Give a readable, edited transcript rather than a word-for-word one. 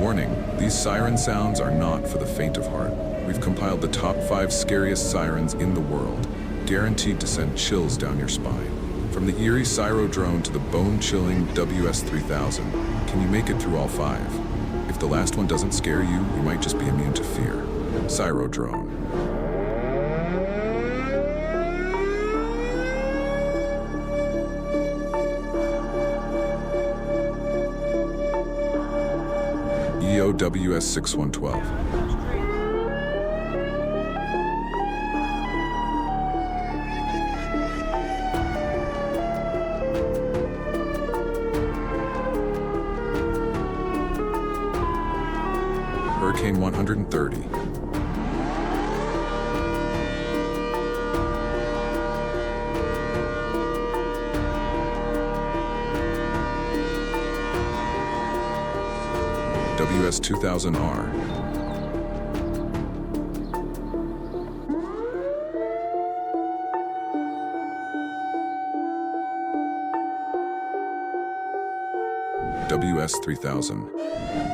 Warning, these siren sounds are not for the faint of heart. We've compiled the top 5 scariest sirens in the world, guaranteed to send chills down your spine. From the eerie Siro Drone to the bone-chilling EOWS 3000, can you make it through all 5? If the last one doesn't scare you, you might just be immune to fear. Siro Drone. EOWS 6112. Hurricane 130. WS 2000R. WS 3000.